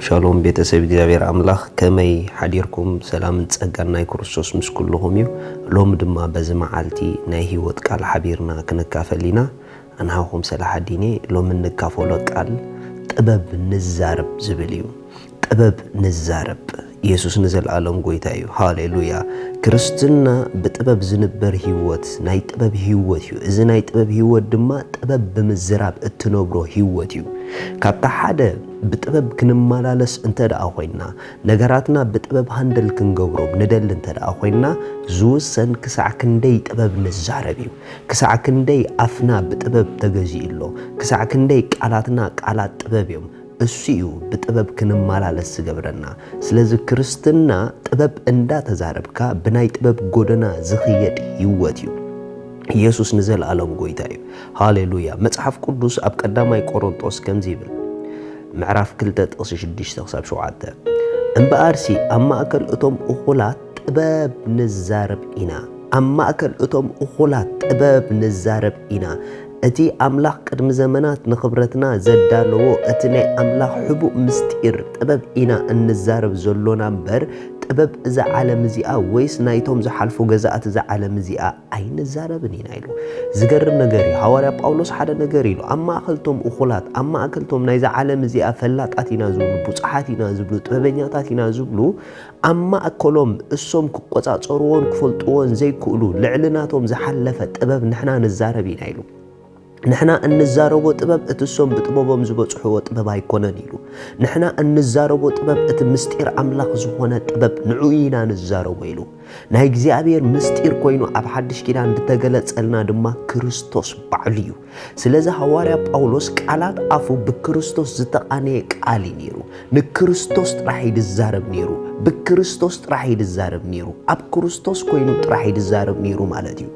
ሻሎም ቤተሰብ እግዚአብሔር አምላኽ ከመይ ሓዲርኩም ሰላምን ጸጋን ናይ ክርስቶስ ምስ ኩልኹም እዩ ሎም ድማ በዚ መዓልቲ ናይ ህይወት ቃል ሓቢርና ክንካፈሊና ኣንሃኹም ሰላሓዲኔ ሎም እንካፈሎ ቃል ጥበብ ንዛረብ ዝብል እዩ ጥበብ ንዛረብ ኢየሱስ ንዘለዓለም ጎይታ እዩ ሃሌሉያ ክርስትና ብጥበብ ዝንበር ህይወት ናይ ጥበብ ህይወት እዩ እዚ ናይ ጥበብ ህይወት ድማ ጥበብ ብምዝራብ እትነብሮ ህይወት እዩ ካብታ ሓደ ብጥበብ ክንመላለስ እንተደኣ ኮይና ነገራትና ብጥበብ ሃንደል ክንገብሮም ንደል እንተደኣ ኮይና ዝውሰን ክሳዕ ክንደይ ጥበብ ንዛረብ እዩ ክሳዕ ክንደይ ኣፍና ብጥበብ ተገዚኢሎ ክሳዕ ክንደይ ቃላትና ቃላት ጥበብ እዮም እሱ ብጥበብ ክንመላለስ ዝገብረና ስለዚ ክርስትና ጥበብ እንዳተዛረብካ ብናይ ጥበብ ጎደና ዝኽየድ ህይወት እዩ ኢየሱስ ንዘለዓለም ጎይታ እዩ ሃሌሉያ መጽሐፍ ቅዱስ ኣብ ቀዳማይ ቆሮንጦስ ከምዚ ይብል ምዕራፍ 2:6-7 እምበኣርሲ ኣብ ማእከል እቶም እኹላት ጥበብ ንዛረብ ኢና ኣብ ማእከል እቶም እኹላት ጥበብ ንዛረብ ኢና እቲ ኣምላኽ ቅድሚ ዘመናት ንኽብረትና ዘዳለዎ እቲ ናይ ኣምላኽ ሕቡእ ምስጢር ጥበብ ኢና እንዛረብ ዘሎና እምበር ጥበብ እዛ ዓለም እዚኣ ወይስ ናይቶም ዝሓልፉ ገዛእት እዛ ዓለም እዚኣ ኣይንዛረብን ኢና ኢሉ ዝገርም ነገር እዩ ሐዋርያ ጳውሎስ ሓደ ነገር ኢሉ ኣብ ማእከልቶም እኹላት ኣብ ማእከልቶም ናይዛ ዓለም እዚኣ ፈላጣት ኢና ዝብሉ ቡፅሓት ኢና ዝብሉ ጥበበኛታት ኢና ዝብሉ ኣብ ማእከሎም እሶም ክቆፃፀርዎን ክፈልጥዎን ዘይክእሉ ልዕልናቶም ዝሓለፈ ጥበብ ንሕና ንዛረብ ኢና ኢሉ ንሕና እንዛረቦ ጥበብ እቲ እሶም ብጥበቦም ዝበፅሕዎ ጥበብ ኣይኮነን ኢሉ ንሕና እንዛረቦ ጥበብ እቲ ምስጢር ኣምላኽ ዝኾነ ጥበብ ንዑ ኢና ንዛረቦ ኢሉ ናይ እግዚአብሔር ምስጢር ኮይኑ ኣብ ሓድሽ ኪዳን እንተገለጸልና ድማ ክርስቶስ ባዕሉ እዩ ስለዚ ሐዋርያ ጳውሎስ ቃላት ኣፉ ብክርስቶስ ዝተቃነየ ቃል ነይሩ ንክርስቶስ ጥራሕ ይዛረብ ነይሩ ብክርስቶስ ጥራሕ ይዛረብ ነይሩ ኣብ ክርስቶስ ኮይኑ ጥራሕ ይዛረብ ነይሩ ማለት እዩ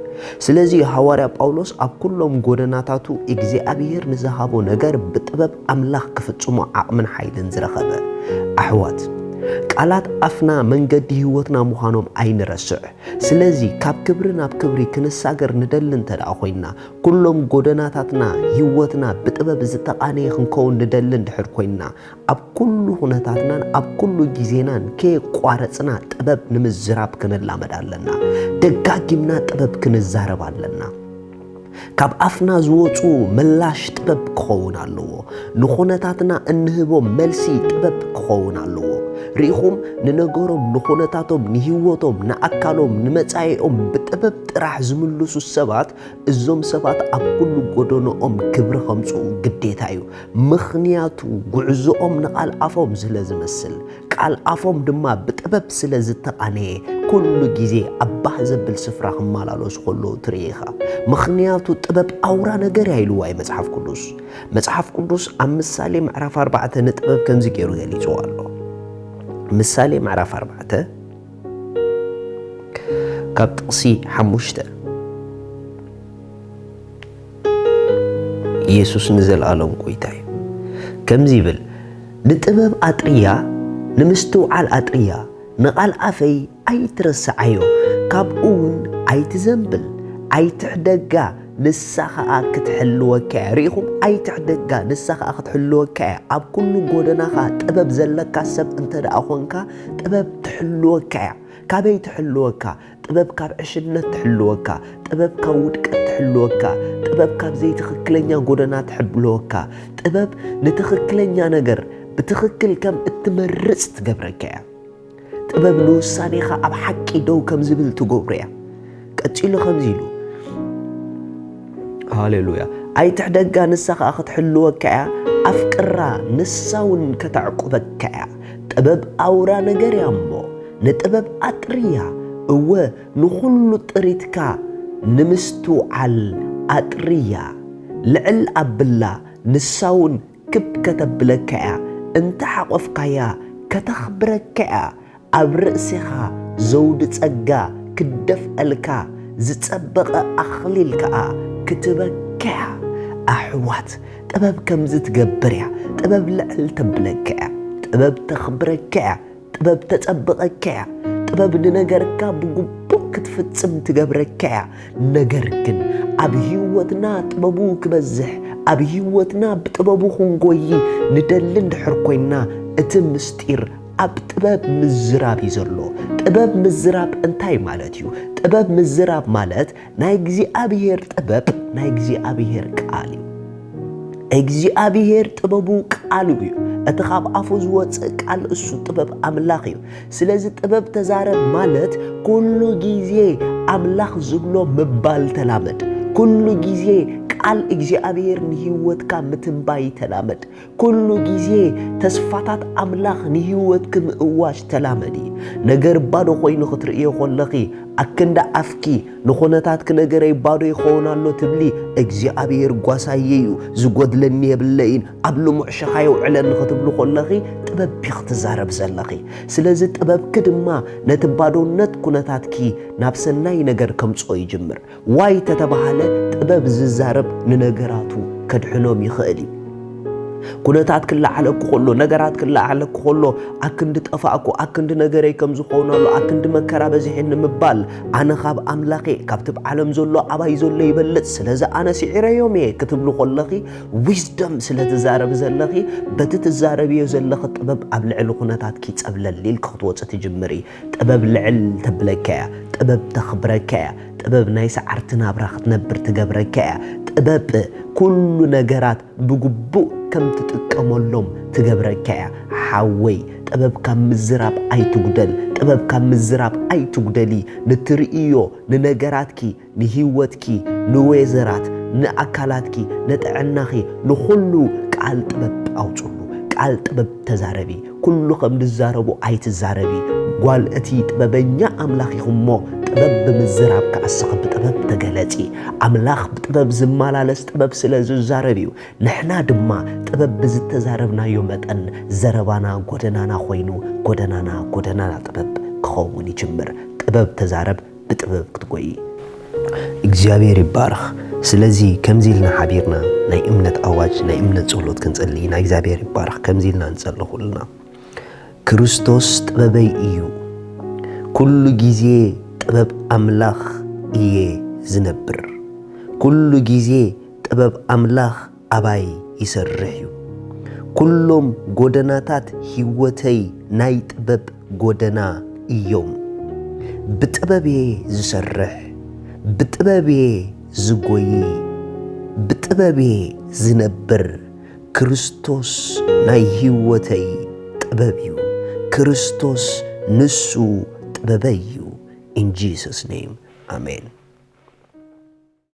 ስለዚ ሐዋርያ ጳውሎስ ኣብ ኩሎም ጎደናታቱ እግዚአብሔር ንዝሃቦ ነገር ብጥበብ ኣምላኽ ክፍጽሞ ዓቕምን ሓይልን ዝረኸበ ኣሕዋት ቃላት ኣፍና መንገዲ ህይወትና ምዃኖም ኣይንረስዕ ስለዚ ካብ ክብሪ ናብ ክብሪ ክንሳገር ንደል እንተደኣ ኮይና ኩሎም ጎደናታትና ህይወትና ብጥበብ ዝተቃነየ ክንከውን ንደል እንድሕር ኮይና ኣብ ኩሉ ሁነታትናን ኣብ ኩሉ ግዜናን ከየቋረፅና ጥበብ ንምዝራብ ክንላመድ ኣለና ደጋጊምና ጥበብ ክንዛረብ ኣለና ካብ ኣፍና ዝወፁ ምላሽ ጥበብ ክኸውን ኣለዎ ንኹነታትና እንህቦ መልሲ ጥበብ ክኸውን ኣለዎ ሪኢኹም ንነገሮም ንኹነታቶም ንህይወቶም ንኣካሎም ንመጻኢኦም ብጥበብ ጥራሕ ዝምልሱ ሰባት እዞም ሰባት ኣብ ኩሉ ጎደኖኦም ክብሪ ከምፅኡ ግዴታ እዩ ምኽንያቱ ጉዕዞኦም ንቓል ኣፎም ስለ ዝመስል ቃል ኣፎም ድማ ብጥበብ ስለ ዝተቃነየ ኩሉ ግዜ ኣባህ ዘብል ስፍራ ክመላለሱ ከለዉ ትርኢኻ ምኽንያቱ ጥበብ ኣውራ ነገር ኢልዎ መጽሐፍ ቅዱስ ኣብ ምሳሌ ምዕራፍ 4 ንጥበብ ከምዚ ገይሩ ገሊፅዎ ኣሎ ምሳሌ ምዕራፍ 4 ካብ ጥቕሲ 5 ኢየሱስ ንዘለዓለም ጎይታ እዩ ከምዚ ይብል ንጥበብ ኣጥርያ ንምስትውዓል ኣጥርያ ንቓል ኣፈይ ኣይትረስዓዮ ካብኡ እውን ኣይትዘንብል ኣይትሕደጋ ንሳኻ ክትሕልወካ ሪኢኹም ኣይትሕደጋ ንሳኻ ክትሕልወካ ኣብ ኩሉ ጎደናኻ ጥበብ ዘለካ ሰብ እንተደኣ ኮንካ ጥበብ ትሕልወካ ካበይ ትሕልወካ ጥበብ ካብ ዕሽነት ትሕልወካ ጥበብ ካብ ውድቀት ትሕልወካ ጥበብ ካብ ዘይትኽክለኛ ጎደና ትሕልወካ ጥበብ ንትኽክለኛ ነገር ብትኽክል ከም እትመርጽ ትገብረካ ጥበብ ንውሳኔኻ ኣብ ሓቂ ደው ከም ዝብል ትገብሮ እያ ቀፂሉ ከምዚ ኢሉ ሃሌሉያ ኣይትሕደጋ ንሳኻ ክትሕልወካ ኣፍቅራ ንሳውን ከተዕቁበካ ጥበብ ኣውራ ነገር እያ እሞ ንጥበብ ኣጥርያ እወ ንኹሉ ጥሪትካ ንምስትውዓል ኣጥርያ ልዕል ኣብላ ንሳውን ክብ ከተብለካ እንተሓቆፍካያ ከተኽብረካ ኣብ ርእስኻ ዘውዲ ጸጋ ክደፍአልካ ዝጸበቐ ኣኽሊል ከዓ ክትበካ ኣሕዋት ጥበብ ከምዚ ትገብር እያ ጥበብ ልዕል ተብለካ ጥበብ ተኽብረካ ጥበብ ተጸበቐካ ጥበብ ንነገርካ ብግቡእ ክትፍጽም ትገብረካ ነገር ግን ኣብ ህይወትና ጥበቡ ክበዝሕ ኣብ ህይወትና ብጥበቡ ክንጎይ ንደልን ድሕር ኮይና እቲ ምስጢር ኣብ ጥበብ ምዝራብ ይዘሎ ጥበብ ምዝራብ እንታይ ማለት እዩ ጥበብ ምዝራብ ማለት ናይ እግዚአብሔር ጥበብ ናይ እግዚአብሔር ቃል እዩ እግዚአብሔር ጥበቡ ቃል እዩ እቲ ካብ ኣፉ ዝወፅእ ቃል እሱ ጥበብ ኣምላኽ እዩ ስለዚ ጥበብ ተዛረብ ማለት ኩሉ ግዜ ኣምላኽ ዝብሎ ምባል ተላመድ ኩሉ ግዜ ቃል እግዚአብሔር ንህይወትካ ምትንባይ ተላመድ ኩሉ ግዜ ተስፋታት ኣምላኽ ንህይወትክ ምእዋሽ ተላመዲ ነገር ባዶ ኮይኑ ክትርእዮ ከለኺ ኣክንዳ ኣፍኪ ንኹነታትክ ነገረይ ባዶ ይኾውናሎ ትብሊ እግዚአብሔር ጓሳየዩ ዝጎድለኒ የብለይን ኣብ ልሙዕ ሸኻዮ ዕለን ክትብሉ ከለኺ ጥበብ ክትዛረብ ዘለኺ ስለዚ ጥበብክ ድማ ነቲ ባዶነት ኩነታትኪ ናብ ሰናይ ነገር ከምጾ ይጅምር ዋይ ተተባሃለ ጥበብ ዝዛረብ ንነገራቱ ከድሕኖም ይኽእል ኩነታት ክላዓለኩ ከሎ ነገራት ክላዓለኩ ከሎ ኣክንዲ ጠፋእኩ ኣክንዲ ነገረይ ከም ዝኾውናሎ ኣክንዲ መከራ በዚሕን ምባል ኣነ ካብ ኣምላኸ ካብቲ ዓለም ዘሎ ኣባይ ዘሎ ይበልጥ ስለዚ ኣነ ሲዕረዮም እየ ክትብሉ ከለኺ ዊዝደም ስለትዛረብ ዘለኺ በቲ ትዛረብዮ ዘለኺ ጥበብ ኣብ ልዕሊ ኩነታትኪ ፀብለል ኢልካ ክትወፅእ ትጅምሪ ጥበብ ልዕል ተብለካያ ጥበብ ተኽብረካያ ጥበብ ናይ ሰዓርቲ ናብራ ክትነብር ትገብረካያ ጥበብ ኩሉ ነገራት ብግቡእ ከም ትጥቀመሎም ትገብረካያ ሓወይ ጥበብ ካብ ምዝራብ ኣይትጉደል ጥበብ ካብ ምዝራብ ኣይትጉደሊ ንትርእዮ ንነገራትኪ ንህይወትኪ ንወዘራት ንኣካላትኪ ንጥዕናኺ ንኹሉ ቃል ጥበብ ኣውፅሉ ቃል ጥበብ ተዛረቢ ኩሉ ከም ዝዛረቡ ኣይትዛረቢ ጓል እቲ ጥበበኛ ኣምላኽ ኢኹሞ ጥበብ ብምዝራብ ከኣስኽ ብጥበብ ተገለጺ ኣምላኽ ብጥበብ ዝመላለስ ጥበብ ስለ ዝዛረብ እዩ ንሕና ድማ ጥበብ ብዝተዛረብናዮ መጠን ዘረባና ጎደናና ኮይኑ ጎደናና ጥበብ ክኸውን ይጅምር ጥበብ ተዛረብ ብጥበብ ክትጎይ እግዚአብሔር ይባርኽ ስለዚ ከምዚ ኢልና ሓቢርና ናይ እምነት ኣዋጅ ናይ እምነት ጸሎት ክንጸልይ ናይ እግዚአብሔር ይባርኽ ከምዚ ኢልና እንጸልኹልና ክርስቶስ ጥበበይ እዩ ኩሉ ግዜ ጥበብ ኣምላኽ እየ ዝነብር ኩሉ ግዜ ጥበብ ኣምላኽ ኣባይ ይሰርሕ እዩ ኩሎም ጎደናታት ህይወተይ ናይ ጥበብ ጎደና እዮም ብጥበብ ዝሰርሕ ብጥበብ ዝጎይ ብጥበብ ዝነብር ክርስቶስ ናይ ህይወተይ ጥበብ እዩ ክርስቶስ ንሱ ጥበበይ እዩ In Jesus' name, amen.